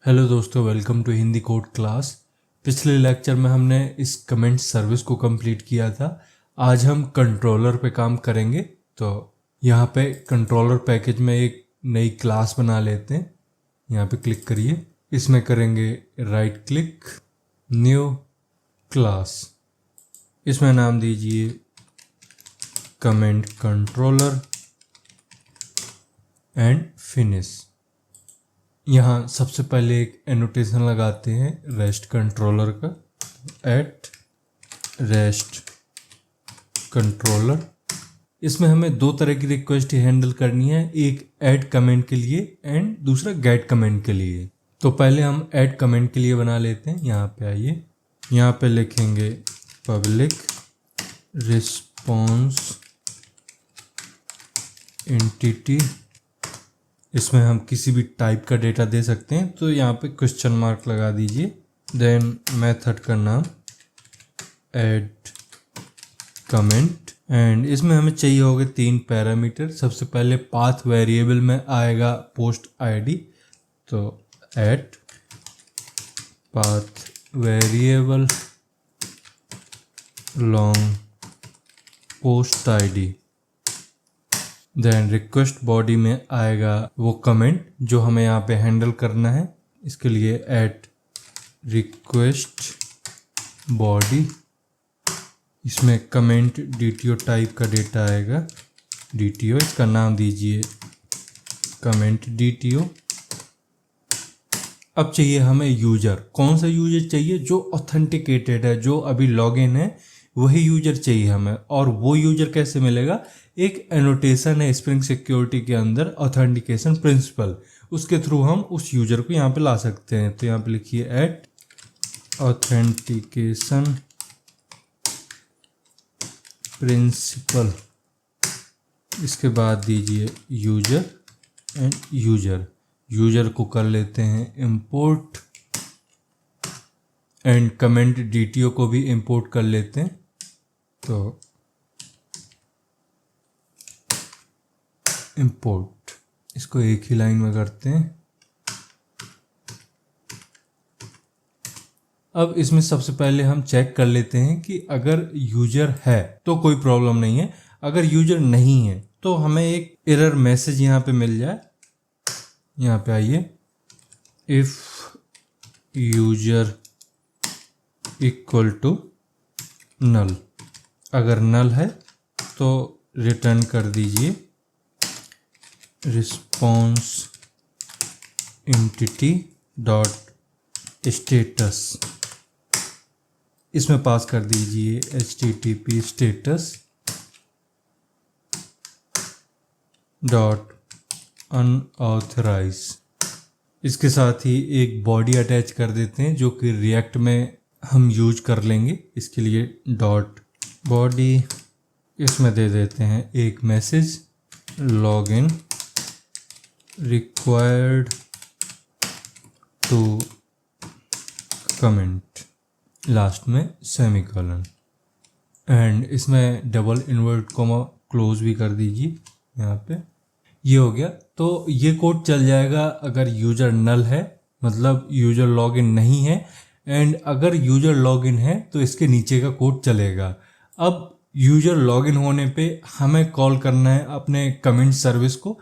Hello दोस्तों, welcome to Hindi code class. पिछले lecture में हमने इस कमेंट सर्विस को कंप्लीट किया था। आज हम कंट्रोलर पे काम करेंगे। तो यहाँ पे कंट्रोलर पैकेज में एक नई क्लास बना लेते हैं। यहाँ पे क्लिक करिए, इसमें करेंगे राइट क्लिक, न्यू क्लास। इसमें नाम दीजिए कमेंट कंट्रोलर एंड फिनिश। यहाँ सबसे पहले एक एनोटेशन लगाते हैं रेस्ट कंट्रोलर का, एट रेस्ट कंट्रोलर। इसमें हमें दो तरह की रिक्वेस्ट हैंडल करनी है, एक ऐड कमेंट के लिए एंड दूसरा गेट कमेंट के लिए। तो पहले हम ऐड कमेंट के लिए बना लेते हैं। यहाँ पे आइए, यहाँ पे लिखेंगे पब्लिक रिस्पॉन्स एंटिटी। इसमें हम किसी भी टाइप का डेटा दे सकते हैं, तो यहाँ पे क्वेश्चन मार्क लगा दीजिए। देन मेथड का नाम ऐड कमेंट एंड इसमें हमें चाहिए होंगे 3 पैरामीटर। सबसे पहले पाथ वेरिएबल में आएगा पोस्ट आईडी, तो add path variable long post ID. Then request body में आएगा वो कमेंट जो हमें यहाँ पे हैंडल करना है। इसके लिए ऐड रिक्वेस्ट बॉडी, इसमें कमेंट डीटीओ टाइप का डेटा आएगा, डीटीओ। इसका नाम दीजिए कमेंट डीटीओ। अब चाहिए हमें यूजर। कौन सा यूजर चाहिए? जो ऑथेंटिकेटेड है, जो अभी लॉगिन है, वही यूजर चाहिए हमें। और वो यूजर कैसे मिलेगा? एक एनोटेशन है स्प्रिंग सिक्योरिटी के अंदर, ऑथेंटिकेशन प्रिंसिपल, उसके थ्रू हम उस यूजर को यहाँ पे ला सकते हैं। तो यहाँ पे लिखिए ऐट ऑथेंटिकेशन प्रिंसिपल। इसके बाद दीजिए यूजर एंड यूजर को कर लेते हैं इंपोर्ट एंड कमेंट डीटीओ को भी इंपोर्ट कर लेते हैं। तो इंपोर्ट, इसको एक ही लाइन में करते हैं। अब इसमें सबसे पहले हम चेक कर लेते हैं कि अगर यूजर है तो कोई प्रॉब्लम नहीं है, अगर यूजर नहीं है तो हमें एक एरर मैसेज यहाँ पे मिल जाए। यहाँ पे आइए, if user equal to null. अगर नल है तो रिटर्न कर दीजिए रिस्पॉन्स एंटिटी डॉट स्टेटस। इसमें पास कर दीजिए http स्टेटस डॉट अनऑथराइज। इसके साथ ही एक बॉडी अटैच कर देते हैं जो कि रिएक्ट में हम यूज कर लेंगे। इसके लिए डॉट बॉडी, इसमें दे देते हैं एक message, login required to comment, last में सेमीकोलन। एंड इसमें डबल इन्वर्ट कोमा क्लोज भी कर दीजिए। यहाँ पे ये हो गया। तो ये कोड चल जाएगा अगर यूजर नल है, मतलब यूजर लॉगिन नहीं है। एंड अगर यूजर लॉगिन है तो इसके नीचे का कोड चलेगा। अब यूजर लॉगिन होने पे हमें कॉल करना है अपने कमेंट सर्विस को,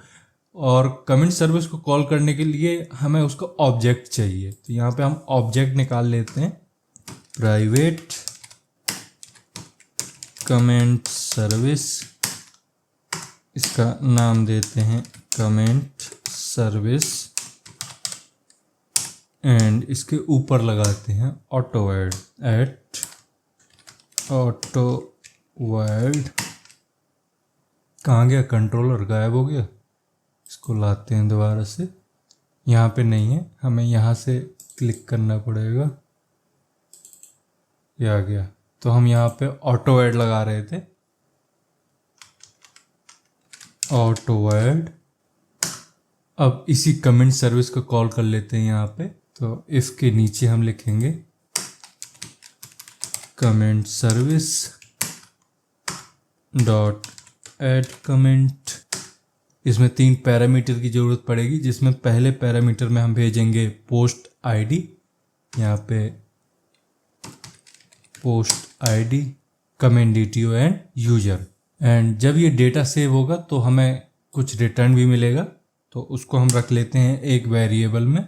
और कमेंट सर्विस को कॉल करने के लिए हमें उसका ऑब्जेक्ट चाहिए। तो यहाँ पे हम ऑब्जेक्ट निकाल लेते हैं, प्राइवेट कमेंट सर्विस। इसका नाम देते हैं कमेंट सर्विस एंड इसके ऊपर लगाते हैं auto add, at auto word. कहाँ गया कंट्रोलर? गायब हो गया। इसको लाते हैं दोबारा से। यहाँ पे नहीं है, हमें यहाँ से क्लिक करना पड़ेगा। ये आ गया। तो हम यहाँ पे ऑटो ऐड लगा रहे थे, ऑटो ऐड। अब इसी कमेंट सर्विस को कॉल कर लेते हैं यहाँ पे। तो इफ के नीचे हम लिखेंगे comment service dot add comment इसमें 3 पैरामीटर की ज़रूरत पड़ेगी, जिसमें पहले पैरामीटर में हम भेजेंगे पोस्ट आईडी, यहाँ पे post ID, comment DTO and user. And जब ये डेटा सेव होगा तो हमें कुछ रिटर्न भी मिलेगा, तो उसको हम रख लेते हैं एक वेरिएबल में,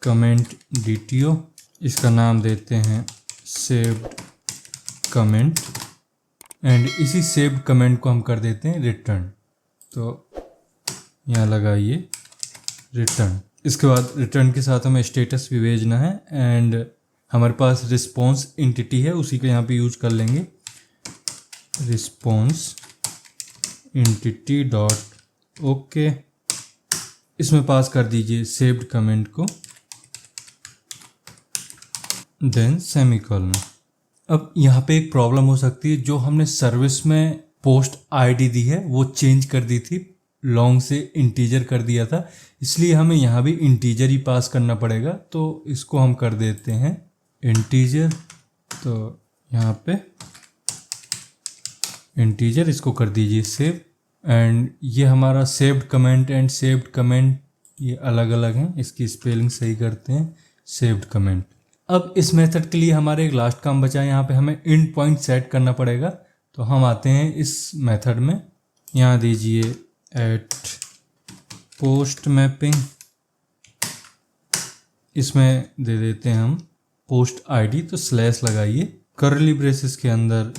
कमेंट डीटीओ, इसका नाम देते हैं सेव्ड कमेंट, एंड इसी सेव्ड कमेंट को हम कर देते हैं रिटर्न। तो यहाँ लगाइए रिटर्न। इसके बाद रिटर्न के साथ हमें स्टेटस भी भेजना है, एंड हमारे पास रिस्पॉन्स एंटिटी है, उसी को यहाँ पे यूज कर लेंगे, रिस्पॉन्स एंटिटी डॉट ओके। इसमें पास कर दीजिए सेव्ड कमेंट को, देन सेमीकोलन। अब यहाँ पे एक प्रॉब्लम हो सकती है, जो हमने सर्विस में पोस्ट आईडी दी है वो चेंज कर दी थी, लॉन्ग से इंटीजर कर दिया था, इसलिए हमें यहाँ भी इंटीजर ही पास करना पड़ेगा। तो इसको हम कर देते हैं इंटीजर, तो यहाँ पे इंटीजर, इसको कर दीजिए सेव। एंड ये हमारा saved comment and saved comment ये अलग अलग हैं, इसकी स्पेलिंग सही करते हैं, सेव्ड कमेंट। अब इस मेथड के लिए हमारे एक लास्ट काम बचा है, यहाँ पे हमें एंड पॉइंट सेट करना पड़ेगा। तो हम आते हैं इस मेथड में, यहाँ दीजिए एट पोस्ट मैपिंग, इसमें दे देते हैं हम पोस्ट आईडी, तो स्लैश लगाइए, कर्ली ब्रेसेस के अंदर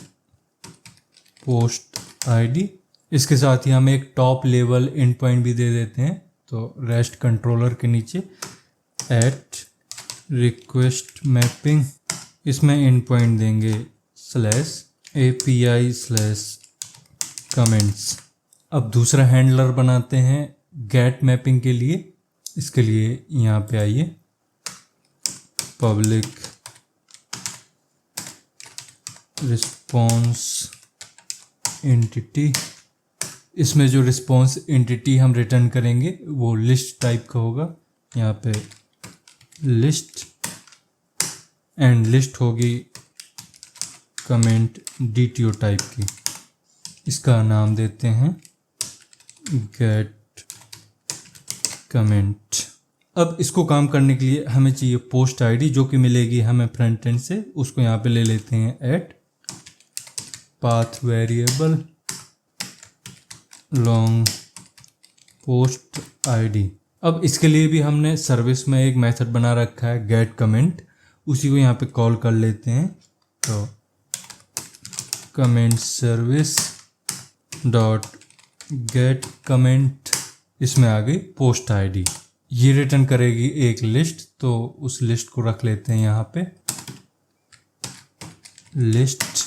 पोस्ट आईडी, इसके साथ ही हम एक टॉप लेवल एंड पॉइंट भी दे देते हैं, तो रेस्ट कंट्रोलर के नीचे एट रिक्वेस्ट मैपिंग, इसमें एंड पॉइंट देंगे स्लैश API स्लैश कमेंट्स। अब दूसरा हैंडलर बनाते हैं गेट मैपिंग के लिए, इसके लिए यहाँ पे आइए, पब्लिक रिस्पॉन्स एंटिटी, इसमें जो रिस्पॉन्स एंटिटी हम रिटर्न करेंगे वो लिस्ट टाइप का होगा, यहाँ पे लिस्ट, एंड लिस्ट होगी कमेंट डीटीओ टाइप की, इसका नाम देते हैं गेट कमेंट। अब इसको काम करने के लिए हमें चाहिए पोस्ट आईडी, जो कि मिलेगी हमें फ्रंट एंड से, उसको यहाँ पे ले लेते हैं at path variable long post ID. अब इसके लिए भी हमने सर्विस में एक मेथड बना रखा है गेट कमेंट, उसी को यहाँ पे कॉल कर लेते हैं, तो comment service dot gate comment, इसमें आ गई पोस्ट आईडी, ये रिटर्न करेगी एक लिस्ट, तो उस लिस्ट को रख लेते हैं यहाँ पे लिस्ट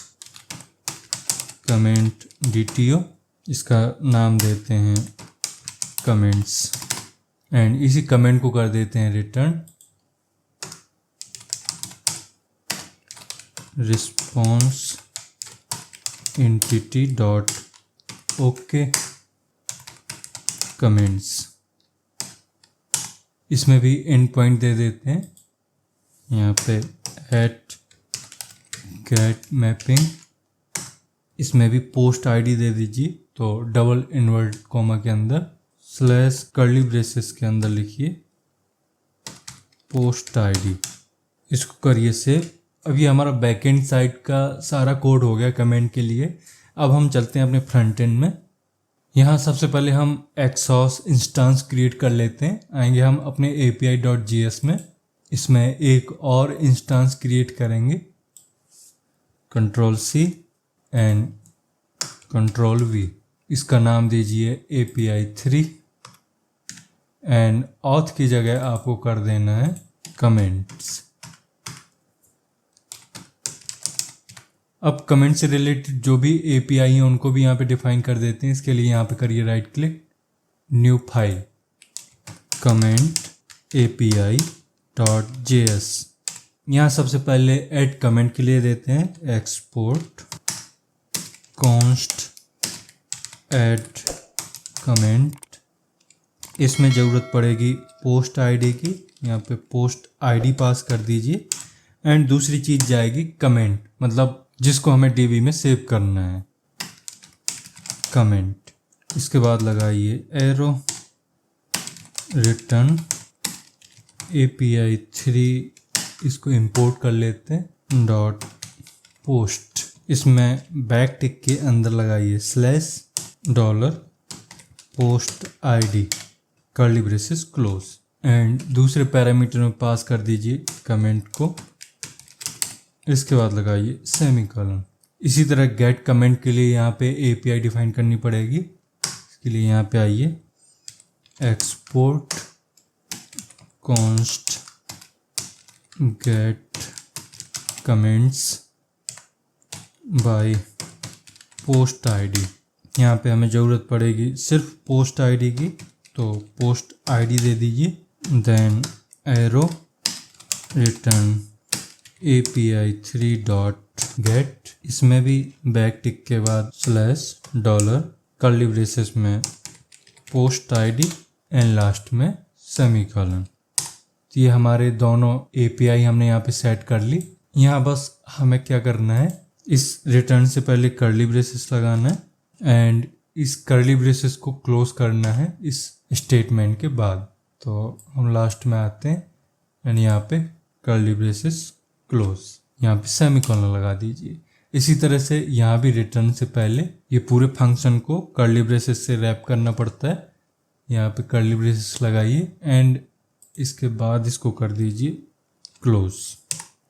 कमेंट डीटीओ, इसका नाम देते हैं कमेंट्स, एंड इसी कमेंट को कर देते हैं return response entity dot okay comments. इसमें भी एंड पॉइंट दे देते हैं, यहाँ पे एट गेट मैपिंग, इसमें भी पोस्ट आईडी दे दीजिए, तो डबल इन्वर्ट कॉमा के अंदर स्लैश कर्ली ब्रेसेस के अंदर लिखिए पोस्ट आईडी, इसको करिए सेव। अब ये हमारा बैकएंड साइड का सारा कोड हो गया कमेंट के लिए। अब हम चलते हैं अपने फ्रंट एंड में। यहाँ सबसे पहले हम एक्सॉस इंस्टेंस क्रिएट कर लेते हैं। आएंगे हम अपने API.js में, इसमें एक और इंस्टेंस क्रिएट करेंगे, Ctrl+C एंड Ctrl+V, इसका नाम दीजिए API3 एंड ऑथ की जगह आपको कर देना है कमेंट्स। अब कमेंट से रिलेटेड जो भी API हैं उनको भी यहाँ पे डिफाइन कर देते हैं। इसके लिए यहाँ पे करिए right click, new file, comment API.js। यहाँ सबसे पहले ऐड कमेंट के लिए देते हैं एक्सपोर्ट कॉन्स्ट ऐड कमेंट। इसमें ज़रूरत पड़ेगी पोस्ट आईडी की, यहाँ पे पोस्ट आईडी पास कर दीजिए एंड दूसरी चीज़ जाएगी कमेंट, मतलब जिसको हमें DB में सेव करना है, कमेंट, इसके बाद लगाइए एरो, रिटर्न API 3, इसको इंपोर्ट कर लेते हैं, डॉट पोस्ट, इसमें बैक टिक के अंदर लगाइए slash dollar post ID curly braces close, and दूसरे पैरामीटर में पास कर दीजिए कमेंट को, इसके बाद लगाइए सेमीकोलन। इसी तरह गेट कमेंट के लिए यहाँ पे API डिफाइन करनी पड़ेगी। इसके लिए यहाँ पे आइए, export const get comments by post ID। यहाँ पे हमें ज़रूरत पड़ेगी सिर्फ पोस्ट ID की, तो पोस्ट ID दे दीजिए, then arrow, return API 3 dot get, इसमें भी बैक टिक के बाद स्लैश डॉलर कर्ली ब्रेसेस में पोस्ट ID एंड लास्ट में सेमीकोलन। तो ये हमारे दोनों API हमने यहाँ पे सेट कर ली। यहाँ बस हमें क्या करना है, इस रिटर्न से पहले कर्ली ब्रेसेस लगाना है एंड इस कर्ली ब्रेसेस को क्लोज करना है इस स्टेटमेंट के बाद। तो हम लास्ट में आते हैं एंड यहाँ पे कर्ली ब्रेसेस क्लोज, यहाँ पे सेमीकोलन लगा दीजिए। इसी तरह से यहाँ भी रिटर्न से पहले ये पूरे फंक्शन को कर्ली ब्रेसेस से रैप करना पड़ता है। यहाँ पे कर्ली ब्रेसेस लगाइए एंड इसके बाद इसको कर दीजिए क्लोज,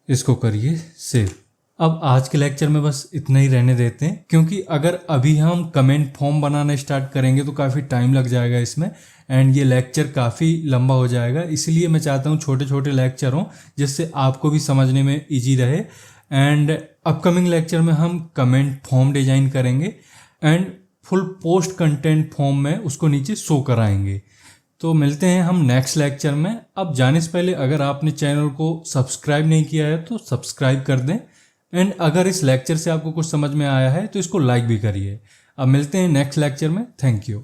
इसको करिए सेव। अब आज के लेक्चर में बस इतना ही रहने देते हैं, क्योंकि अगर अभी हम कमेंट फॉर्म बनाना स्टार्ट करेंगे तो काफ़ी टाइम लग जाएगा इसमें एंड ये लेक्चर काफ़ी लंबा हो जाएगा। इसलिए मैं चाहता हूँ छोटे छोटे लेक्चर हों जिससे आपको भी समझने में इजी रहे। एंड अपकमिंग लेक्चर में हम कमेंट फॉर्म डिजाइन करेंगे and full post content form में उसको नीचे शो कराएंगे। तो मिलते हैं हम नेक्स्ट लेक्चर में। अब जाने से पहले अगर आपने चैनल को सब्सक्राइब नहीं किया है तो सब्सक्राइब कर दें एंड अगर इस लेक्चर से आपको कुछ समझ में आया है तो इसको लाइक भी करिए। अब मिलते हैं नेक्स्ट लेक्चर में। Thank you.